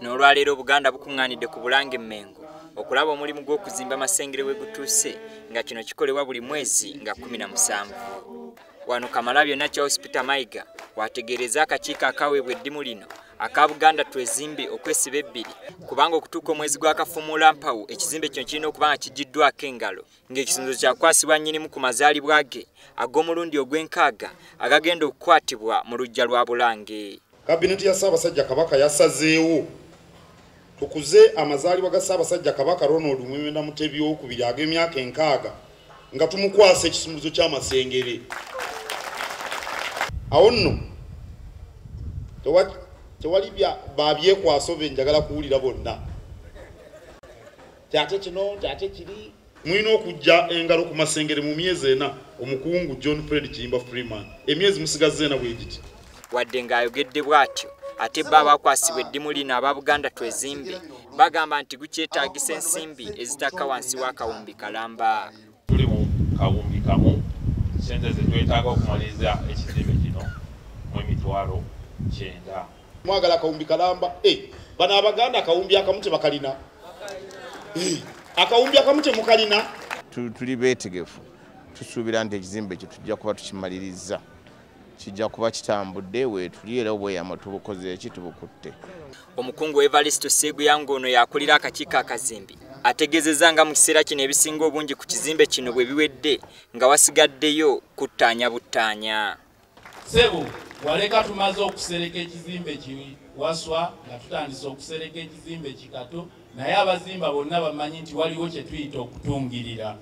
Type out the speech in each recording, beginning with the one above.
N'olwaleero Buganda bukungaanidde ku Bulange Mmengo okulaba omulimu gw'okuzimba amasengere we gutuuse nga kino kikolebwa buli mwezi nga 17. Wano Kamalabyonna Charles Peter Mayiga wategeereza akakiiko akaweebwa eddimu lino aka Buganda Twezimbe okwesiba ebbiri kubanga okutuuka omwezi gwa Kafumuula Mpawu ekizimbe kino kirina okuba nga kigiddwako engalo ng'ekisinzizo kyakwasibwa nnyinimu ku mazaalibwa ge ag'omulundi ogw'enkaaga agagenda okukwatibwa mu luggya lwa Bulange. Kabineti ya Ssaabasajja Kabaka yasazeewo tukuze amazaalibwa ga Ssaabasajja Kabaka Ronald Mwenda Mutebi okubiri ag'emyaka 6 nga tumukwasa ekisumuluzo ky'amasengere. Awo nno tewali babyekwasobe njagala kuwulira bonna. Tate kino tate kiri mwina okujja engalo ku masengere mu myezi 4 omukungu John Fred Kiyimba Freeman emyezi musigaze na bwegiti. Wadde ng'ayogedde bw'atyo ate bba abakwasibwa eddimu lino aba Buganda Twezimbe bagamba nti gukyetaagisa ensimbi ezitaka wansi w'akawumbi kalamba. Tuli mu kawumbi kamu sente ze twetaaga okumaliriza ekizimbe kino mu emitwalo 9. Mwagala akawumbi kalamba bano Abaganda akawumbi akamu tebakalina. Akawumbi akamu temukalina. Tuli beetegefu tusuubira nti ekizimbe kye tujja kuba tukimaliriza kijja kuba kitambudde weetuli era obweyamo tubukoze eki tubukutte. Omukungu Evaristo Sseguyango ono yakulira akakiiko akazimbi ategeezezza nga mu kiseera kino ebisinga obungi ku kizimbe kino bwe biwedde nga wasigaddeyo kuttaanya buttaanya. Ssebo waleka tumaze okusereka ekizimbe kiwaswa nga tutandise okusereka ekizimbe kikato naye abazimba bonna bamanyi nti waliwo kye tuyita okutungirira.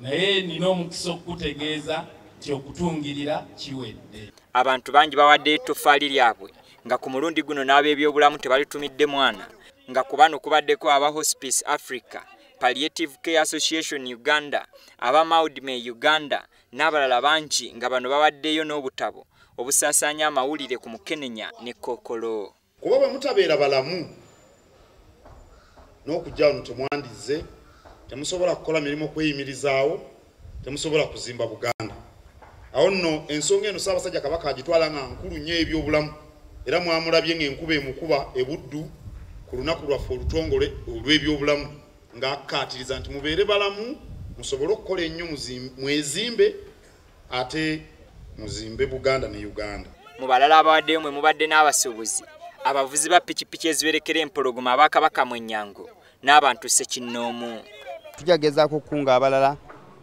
Naye nina omukisa okukutegeeza nti okutungirira kiwedde. Abantu bangi bawaddeyo ettoffaali lyabwe nga ku mulundi guno n'ab'ebyobulamu tebalitumidde mwana nga ku bano kubaddeko aba Hospice Africa, Palliative Care Association Uganda, aba Maudme Uganda n'abalala bangi nga bano bawaddeyo n'obutabo obusaasaanya amawulire ku Mukenenya ne Kookolo. Kuba bwe mutabeera balamu n'okujja wano temwandize temusobola kukola mirimu kweyimirizaawo temusobola kuzimba Buganda. Awo nno ensonga eno Ssaabasajja Kabaka agitwala nga nkulu nnyo ebyobulamu era mwamulabye ng'enkuba emukuba ebuddu ku lunaku lwaffe olutongole olw'ebyobulamu ng'akkaatiriza nti mubeere balamu musobole okukola ennyo mwezimbe ate muzimbe Buganda ne Uganda. Mu balala abawaddeyo mwe mubadde n'abasuubuzi abavuzi ba pikipiki eziberekera empologoma aba Kabaka Mwenyango n'abantu Ssekinnoomu. Tujagezaako okukunga abalala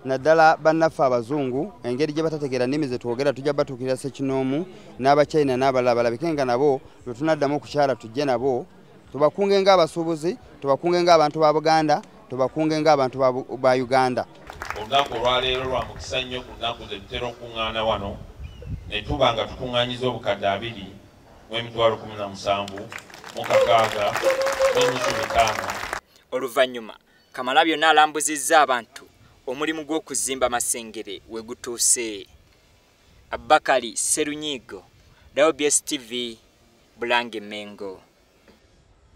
naddala bannaffe abazungu engeri gye batategeera nnimi ze twogera tujja batuukirira Ssekinnoomu n'Abachina n'abalala balabike nga nabo lwe tunaddamu okukyala tujje nabo tubakunge ng'abasuubuzi tubakunge ng'abantu ba Buganda tubakunge ng'abantu ba Uganda. Olunaku olwaleero lwa mukisa nnyo ku nnaku ze tutera okukuŋŋaana wano ne tuba nga tukuŋŋaanyiza obukadde 2 mu emitwalo 17 mu 6 n'ennusu 5. Oluvannyuma Kamalabyonna alambuzizza abantu omulimu gw'okuzimba amasengere we gutuuse. Abakali Serunyigo, WBS TV, Bulange Mmengo.